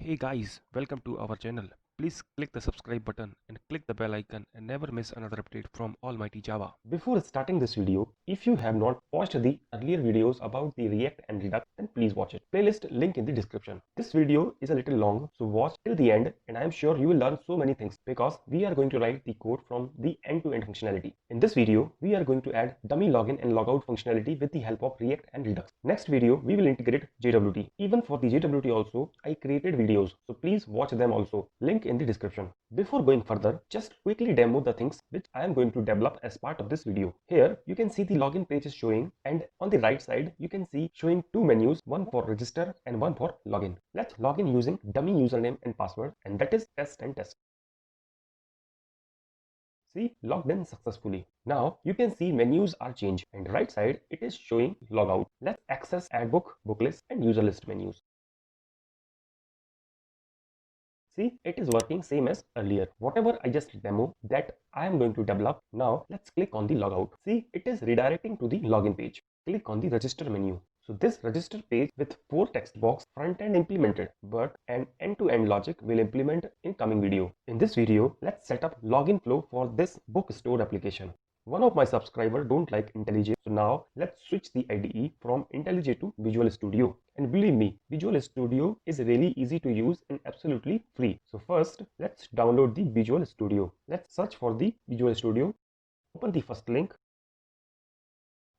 Hey guys, welcome to our channel. Please click the subscribe button and click the bell icon and never miss another update from Almighty Java. Before starting this video, if you have not watched the earlier videos about the React and Redux, then please watch it. Playlist link in the description. This video is a little long, so watch till the end and I am sure you will learn so many things because we are going to write the code from the end-to-end functionality. In this video, we are going to add dummy login and logout functionality with the help of React and Redux. Next video, we will integrate JWT. Even for the JWT also, I created videos, so please watch them also. Link in the description. Before going further, just quickly demo the things which I am going to develop as part of this video. Here you can see the login page is showing, and on the right side you can see showing two menus, one for register and one for login. Let's log in using dummy username and password, and that is test and test. See, logged in successfully. Now you can see menus are changed, and right side it is showing logout. Let's access add book, book list and user list menus. See, it is working same as earlier. Whatever I just demo that I am going to develop. Now let's click on the logout. See, it is redirecting to the login page. Click on the register menu. So this register page with 4 text box front end implemented, but an end-to-end logic will implement in coming video. In this video, let's set up login flow for this bookstore application. One of my subscribers don't like IntelliJ, so now let's switch the IDE from IntelliJ to Visual Studio. And believe me, Visual Studio is really easy to use and absolutely free. So first, let's download the Visual Studio. Let's search for the Visual Studio. Open the first link.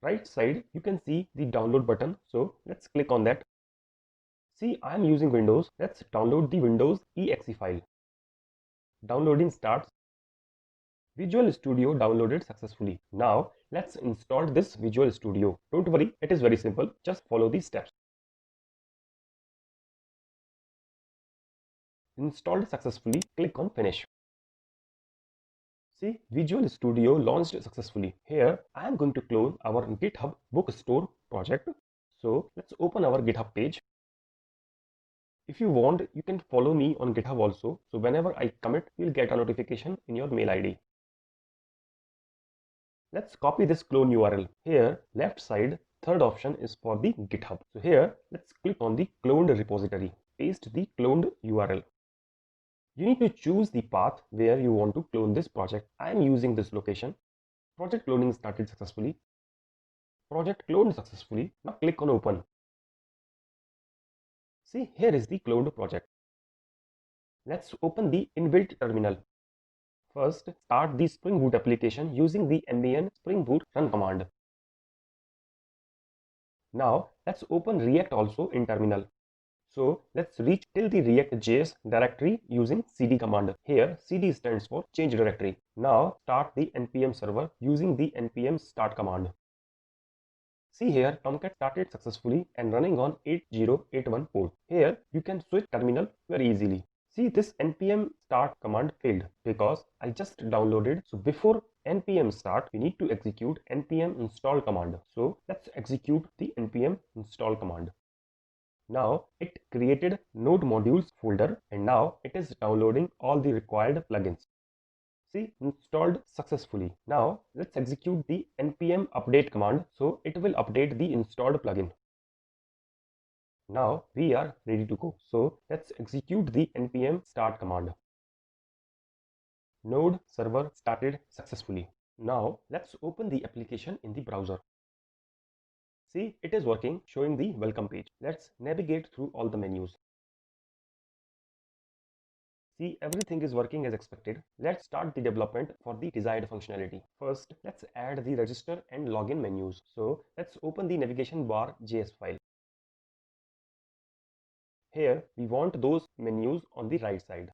Right side, you can see the download button. So let's click on that. See, I am using Windows. Let's download the Windows exe file. Downloading starts. Visual Studio downloaded successfully. Now let's install this Visual Studio. Don't worry, it is very simple. Just follow these steps. Installed successfully, click on finish. See, Visual Studio launched successfully. Here I am going to clone our GitHub bookstore project. So let's open our GitHub page. If you want, you can follow me on GitHub also. So whenever I commit, you'll get a notification in your mail ID. Let's copy this clone URL. Here, left side, third option is for the GitHub. So here, let's click on the cloned repository. Paste the cloned URL. You need to choose the path where you want to clone this project. I am using this location. Project cloning started successfully. Project cloned successfully. Now click on open. See, here is the cloned project. Let's open the inbuilt terminal. First, start the Spring Boot application using the npm Spring Boot run command. Now, let's open React also in terminal. So, let's reach till the React.js directory using cd command. Here, cd stands for change directory. Now, start the npm server using the npm start command. See here, Tomcat started successfully and running on 8081 port. Here, you can switch terminal very easily. See, this npm start command failed because I just downloaded. So before npm start, we need to execute npm install command. So let's execute the npm install command. Now it created node modules folder and now it is downloading all the required plugins. See, installed successfully. Now let's execute the npm update command so it will update the installed plugin. Now we are ready to go. So let's execute the npm start command. Node server started successfully. Now let's open the application in the browser. See, it is working, showing the welcome page. Let's navigate through all the menus. See, everything is working as expected. Let's start the development for the desired functionality. First, let's add the register and login menus. So let's open the navigation bar JS file. Here, we want those menus on the right side.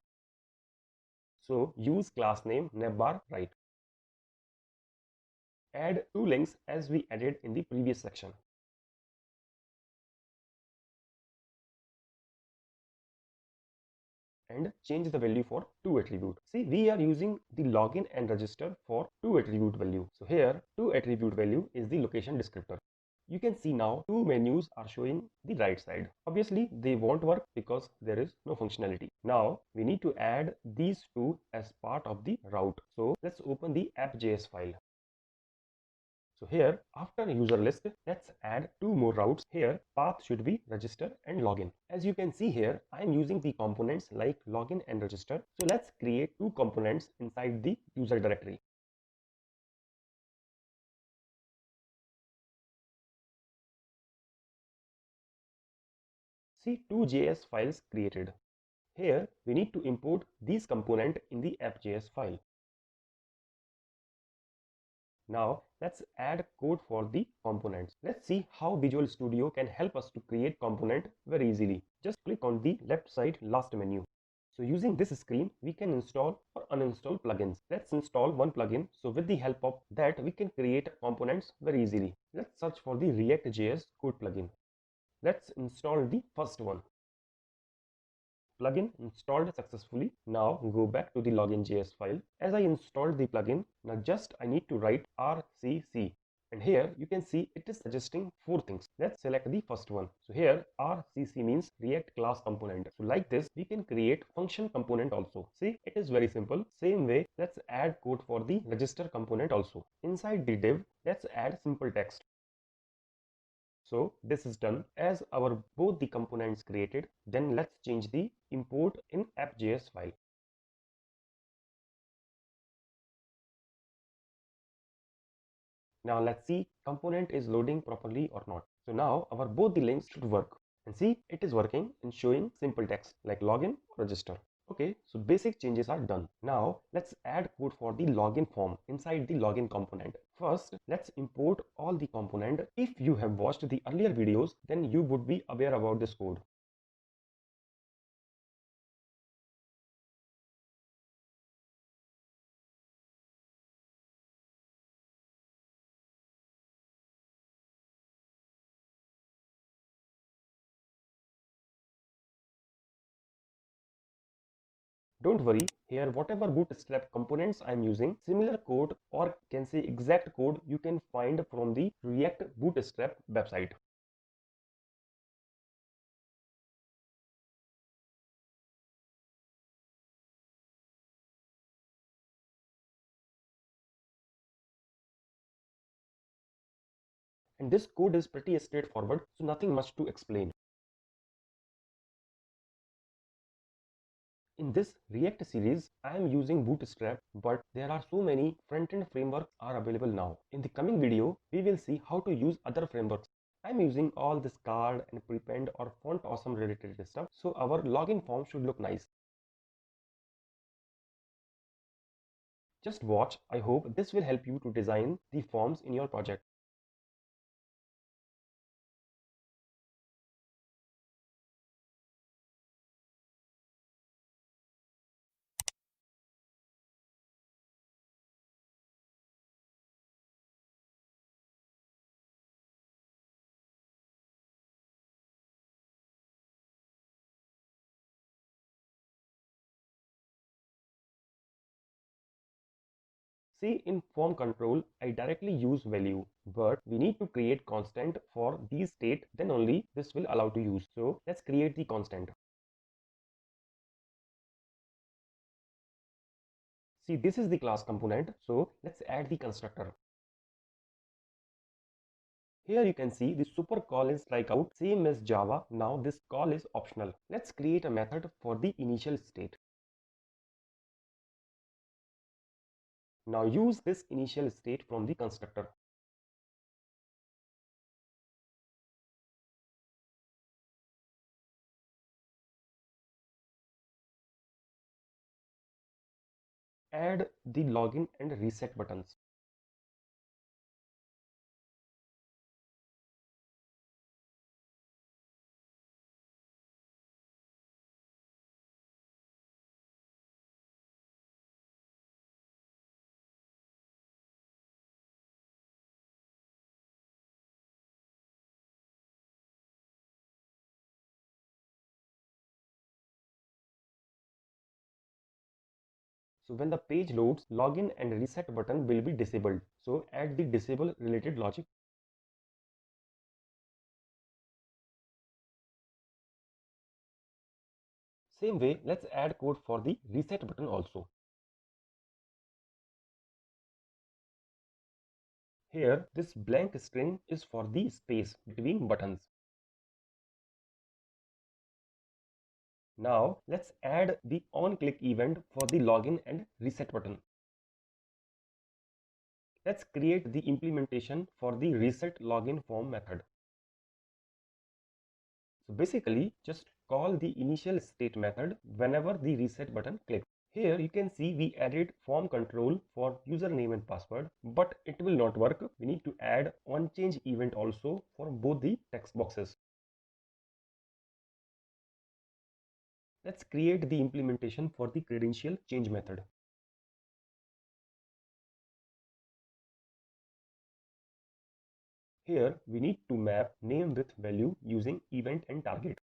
So use class name navbar right. Add two links as we added in the previous section. And change the value for two attribute. See, we are using the login and register for two attribute value. So here, two attribute value is the location descriptor. You can see now two menus are showing the right side. Obviously, they won't work because there is no functionality. Now, we need to add these two as part of the route. So let's open the app.js file. So here, after user list, let's add two more routes. Here, path should be register and login. As you can see here, I'm using the components like login and register. So let's create two components inside the user directory. See two JS files created. Here, we need to import these components in the app.js file. Now, let's add code for the components. Let's see how Visual Studio can help us to create component very easily. Just click on the left side last menu. So using this screen, we can install or uninstall plugins. Let's install one plugin. So with the help of that, we can create components very easily. Let's search for the React.js code plugin. Let's install the first one. Plugin installed successfully. Now go back to the login.js file. As I installed the plugin, now just I need to write RCC. And here you can see it is suggesting four things. Let's select the first one. So here RCC means React class component. So like this, we can create function component also. See, it is very simple. Same way, let's add code for the register component also. Inside the div, let's add simple text. So this is done. As our both the components created, then let's change the import in app.js file. Now let's see component is loading properly or not. So now our both the links should work, and see it is working and showing simple text like login, register. Okay, so basic changes are done. Now let's add code for the login form inside the login component. First, let's import all the component. If you have watched the earlier videos, then you would be aware about this code. Don't worry, here whatever bootstrap components I'm using, similar code or can say exact code you can find from the React bootstrap website. And this code is pretty straightforward, so nothing much to explain. In this React series, I am using Bootstrap, but there are so many front-end frameworks are available now. In the coming video, we will see how to use other frameworks. I'm using all this card and prepend or font awesome related stuff, so our login form should look nice. Just watch. I hope this will help you to design the forms in your project. See, in form control, I directly use value, but we need to create constant for these state, then only this will allow to use. So let's create the constant. See, this is the class component. So let's add the constructor. Here you can see the super call is like out, same as Java. Now this call is optional. Let's create a method for the initial state. Now use this initial state from the constructor. Add the login and reset buttons. So when the page loads, login and reset button will be disabled. So add the disable related logic. Same way, let's add code for the reset button also. Here, this blank string is for the space between buttons. Now, let's add the on-click event for the login and reset button. Let's create the implementation for the reset login form method. So basically, just call the initial state method whenever the reset button clicks. Here you can see we added form control for username and password, but it will not work. We need to add on change event also for both the text boxes. Let's create the implementation for the credential change method. Here we need to map name with value using event and target.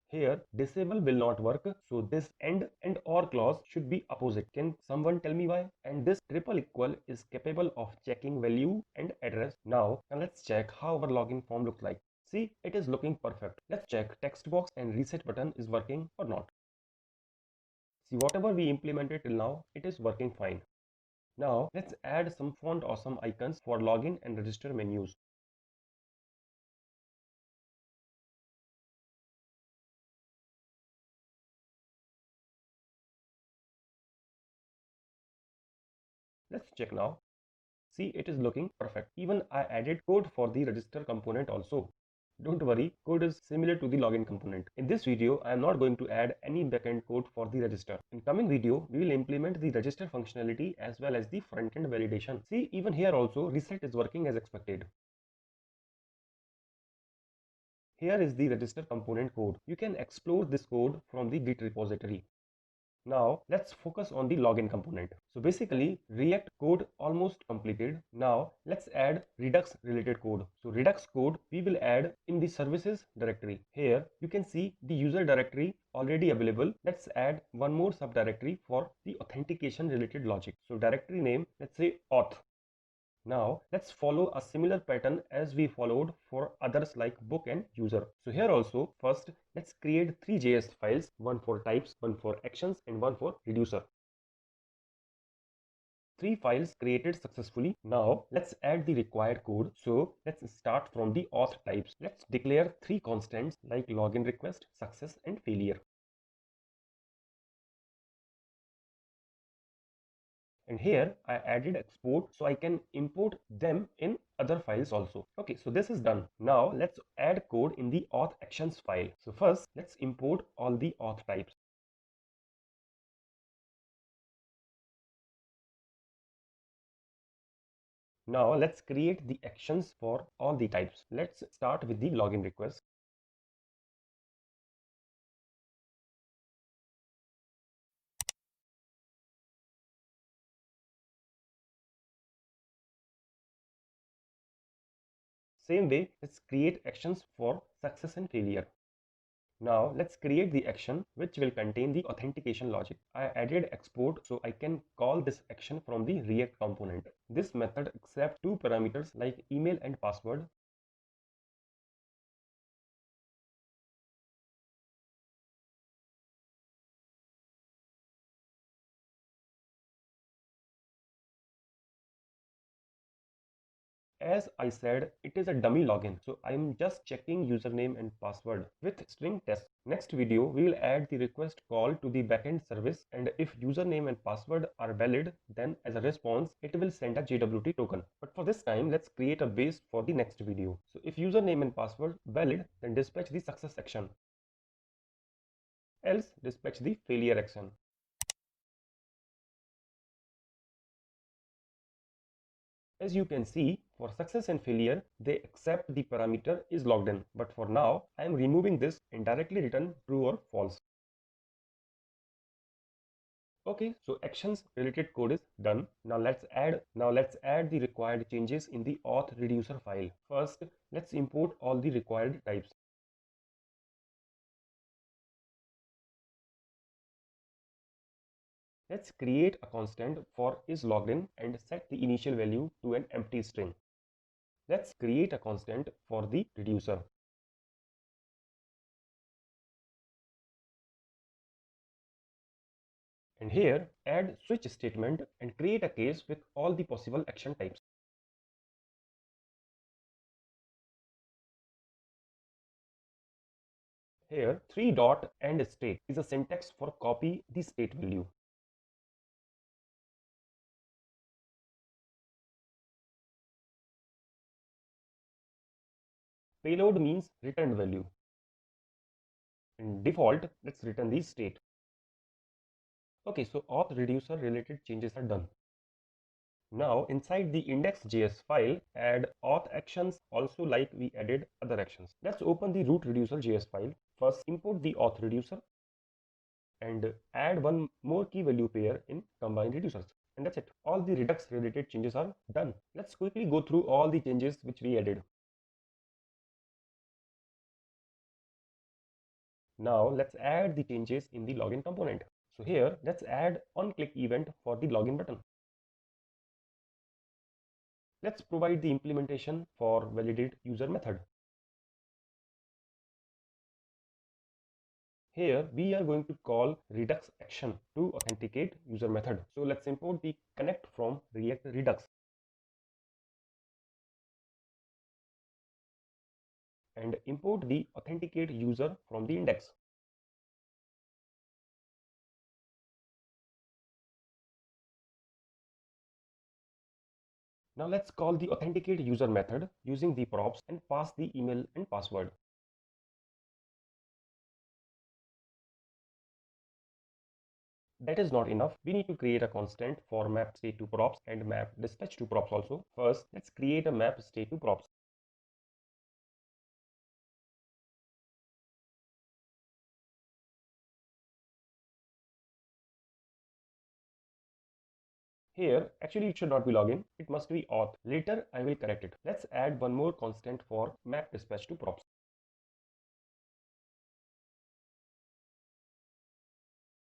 Here disable will not work, so this and or clause should be opposite. Can someone tell me why? And this triple equal is capable of checking value and address. Now let's check how our login form looks like. See, it is looking perfect. Let's check text box and reset button is working or not. See, whatever we implemented till now, it is working fine. Now let's add some font awesome icons for login and register menus. Let's check now. See, it is looking perfect. Even I added code for the register component also. Don't worry, code is similar to the login component. In this video, I am not going to add any backend code for the register. In coming video, we will implement the register functionality as well as the front-end validation. See, even here also, reset is working as expected. Here is the register component code. You can explore this code from the Git repository. Now let's focus on the login component. So basically React code almost completed. Now let's add Redux related code. So Redux code we will add in the services directory. Here you can see the user directory already available. Let's add one more subdirectory for the authentication related logic. So directory name, let's say auth. Now let's follow a similar pattern as we followed for others like book and user. So here also first let's create three JS files, one for types, one for actions and one for reducer. Three files created successfully. Now let's add the required code. So let's start from the auth types. Let's declare three constants like login request, success and failure. And here I added export so I can import them in other files also. Okay, so this is done. Now let's add code in the auth actions file. So first let's import all the auth types. Now let's create the actions for all the types. Let's start with the login request. Same way, let's create actions for success and failure. Now let's create the action which will contain the authentication logic. I added export so I can call this action from the React component. This method accepts two parameters like email and password. As I said, it is a dummy login, so I'm just checking username and password with string test. Next video, we will add the request call to the backend service, and if username and password are valid, then as a response, it will send a JWT token. But for this time, let's create a base for the next video. So if username and password valid, then dispatch the success action. Else, dispatch the failure action. As you can see, for success and failure, they accept the parameter is logged in. But for now, I am removing this and directly return true or false. Okay, so actions related code is done. Now let's add the required changes in the auth reducer file. First, let's import all the required types. Let's create a constant for is logged in and set the initial value to an empty string. Let's create a constant for the reducer. And here add switch statement and create a case with all the possible action types. Here, 3 dot and state is a syntax for copy the state value. Payload means returned value. In default, let's return the state. Okay, so auth reducer related changes are done. Now inside the index.js file, add auth actions also like we added other actions. Let's open the root reducer.js file. First import the auth reducer and add one more key value pair in combine reducers. And that's it. All the Redux related changes are done. Let's quickly go through all the changes which we added. Now let's add the changes in the login component. So here, let's add on-click event for the login button. Let's provide the implementation for validate user method. Here we are going to call Redux action to authenticate user method. So let's import the connect from React Redux and import the authenticate user from the index. Now let's call the authenticate user method using the props and pass the email and password. That is not enough. We need to create a constant for map state to props and map dispatch to props also. First, let's create a map state to props. Here, actually it should not be login. It must be auth. Later, I will correct it. Let's add one more constant for map dispatch to props.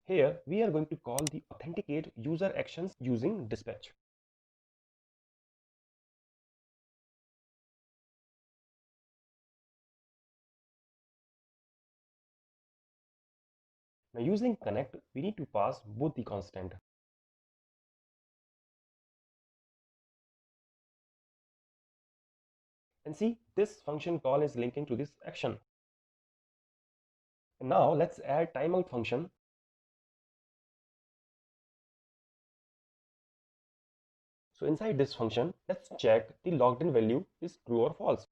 Here, we are going to call the authenticate user actions using dispatch. Now using connect, we need to pass both the constant. And see, this function call is linking to this action. And now let's add timeout function. So inside this function, let's check the logged in value is true or false.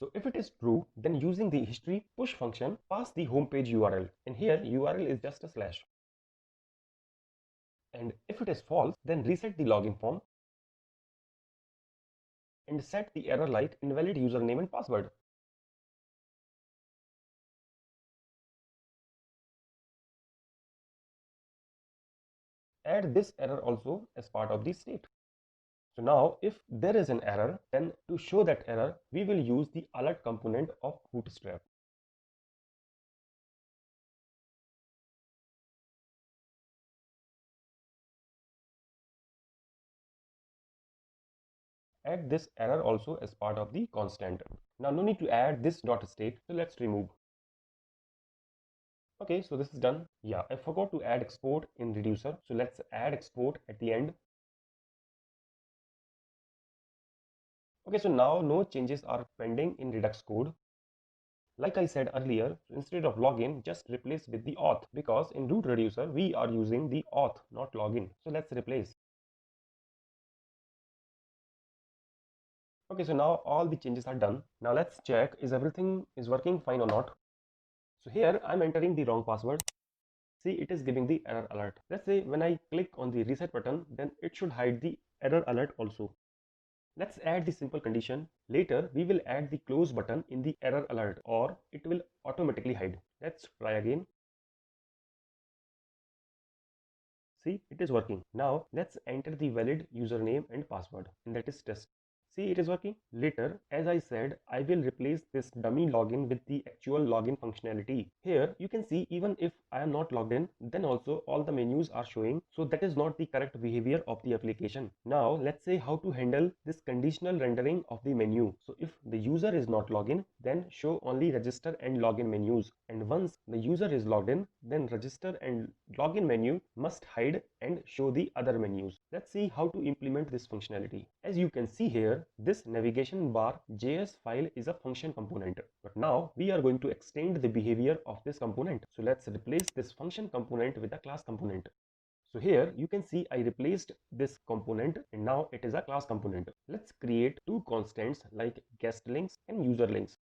So if it is true, then using the history push function, pass the home page URL. And here URL is just a slash. And if it is false, then reset the login form and set the error like invalid username and password. Add this error also as part of the state. So now if there is an error, then to show that error, we will use the alert component of Bootstrap. Add this error also as part of the constant. Now no need to add this dot state, so let's remove. Okay, so this is done. Yeah, I forgot to add export in reducer, so let's add export at the end. Okay, so now no changes are pending in Redux code. Like I said earlier, instead of login, just replace with the auth, because in root reducer we are using the auth, not login. So let's replace. Okay, so now all the changes are done. Now let's check is everything is working fine or not. So here I'm entering the wrong password. See, it is giving the error alert. Let's say when I click on the reset button, then it should hide the error alert also. Let's add the simple condition. Later, we will add the close button in the error alert, or it will automatically hide. Let's try again. See, it is working. Now, let's enter the valid username and password, and that is test. See, it is working. Later, as I said, I will replace this dummy login with the actual login functionality. Here, you can see even if I am not logged in, then also all the menus are showing. So that is not the correct behavior of the application. Now, let's say how to handle this conditional rendering of the menu. So if the user is not logged in, then show only register and login menus. And once the user is logged in, then register and login menu must hide and show the other menus. Let's see how to implement this functionality. As you can see here, this navigation bar JS file is a function component. But now we are going to extend the behavior of this component. So let's replace this function component with a class component. So here you can see I replaced this component and now it is a class component. Let's create two constants like guest links and user links.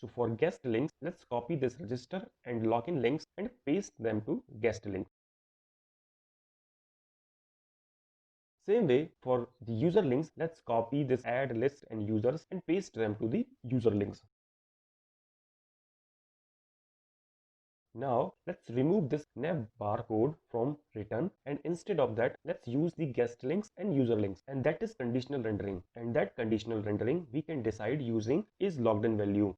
So for guest links, let's copy this register and login links and paste them to guest link. Same way for the user links, let's copy this add list and users and paste them to the user links. Now let's remove this nav barcode from return, and instead of that let's use the guest links and user links, and that is conditional rendering, and that conditional rendering we can decide using is logged in value.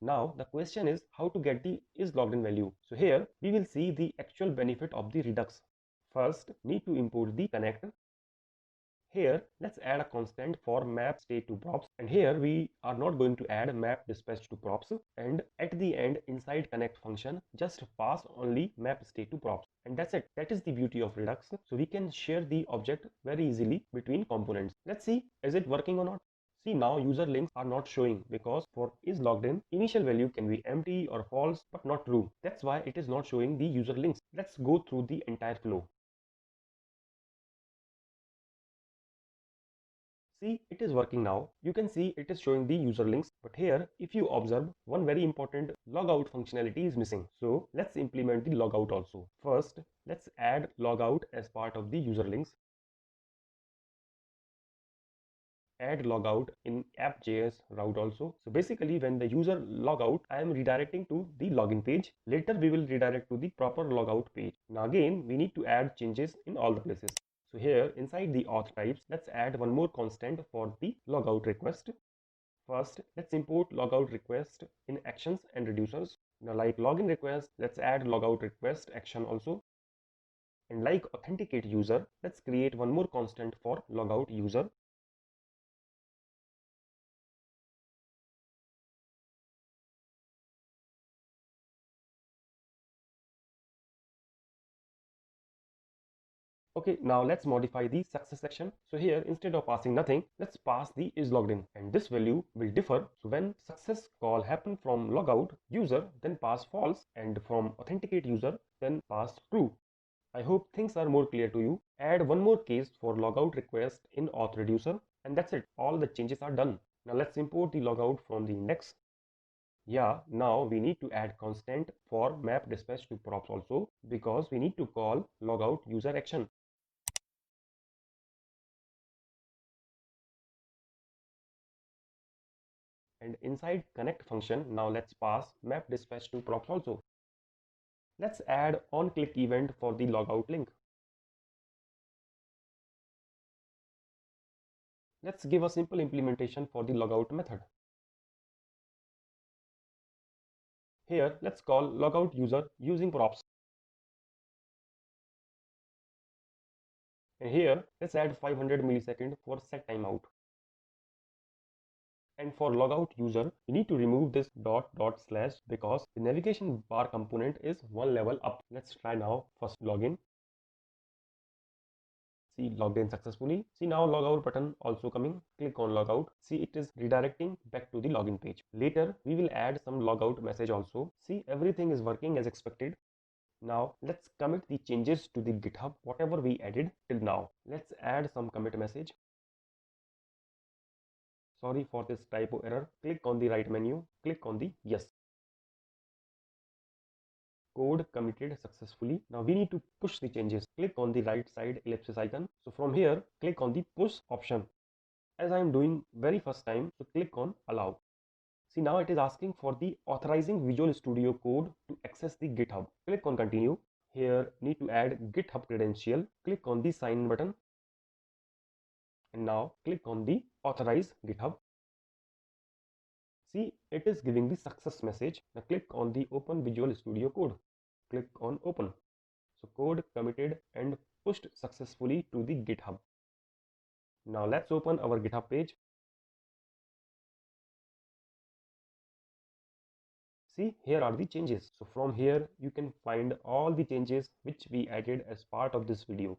Now the question is how to get the is logged in value. So here we will see the actual benefit of the Redux. First, need to import the connect. Here let's add a constant for map state to props, and here we are not going to add map dispatch to props, and at the end inside connect function just pass only map state to props, and that's it. That is the beauty of Redux. So we can share the object very easily between components. Let's see, is it working or not? See, now user links are not showing because for is logged in, initial value can be empty or false but not true. That's why it is not showing the user links. Let's go through the entire flow. See, it is working now. You can see it is showing the user links, but here if you observe, one very important logout functionality is missing. So let's implement the logout also. First, let's add logout as part of the user links. Add logout in app.js route also. So basically when the user logout, I am redirecting to the login page. Later we will redirect to the proper logout page. Now again, we need to add changes in all the places. So here inside the auth types, let's add one more constant for the logout request. First, let's import logout request in actions and reducers. Now like login request, let's add logout request action also. And like authenticate user, let's create one more constant for logout user. Okay, now let's modify the success section. So here, instead of passing nothing, let's pass the is logged in, and this value will differ. So when success call happen from logout user, then pass false, and from authenticate user, then pass true. I hope things are more clear to you. Add one more case for logout request in auth reducer, and that's it. All the changes are done. Now let's import the logout from the index. Yeah, now we need to add constant for map dispatch to props also, because we need to call logout user action. And inside connect function, now let's pass map dispatch to props also. Let's add on click event for the logout link. Let's give a simple implementation for the logout method. Here let's call logout user using props, and here let's add 500 millisecond for set timeout. And for logout user, we need to remove this dot slash because the navigation bar component is one level up. Let's try now. First login. See, logged in successfully. See, now logout button also coming. Click on logout. See, it is redirecting back to the login page. Later we will add some logout message also. See, everything is working as expected. Now let's commit the changes to the GitHub, whatever we added till now. Let's add some commit message. Sorry for this typo error. Click on the right menu, click on the yes. Code committed successfully. Now we need to push the changes. Click on the right side ellipsis icon. So from here, click on the push option. As I am doing very first time, so click on allow. See, now it is asking for the authorizing Visual Studio Code to access the GitHub. Click on continue. Here need to add GitHub credential. Click on the sign button. And now click on the authorize GitHub. See, it is giving the success message. Now click on the open Visual Studio Code. Click on open. So code committed and pushed successfully to the GitHub. Now let's open our GitHub page. See, here are the changes. So from here, you can find all the changes which we added as part of this video.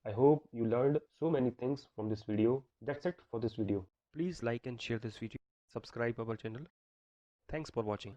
I hope you learned so many things from this video. That's it for this video. Please like and share this video. Subscribe our channel. Thanks for watching.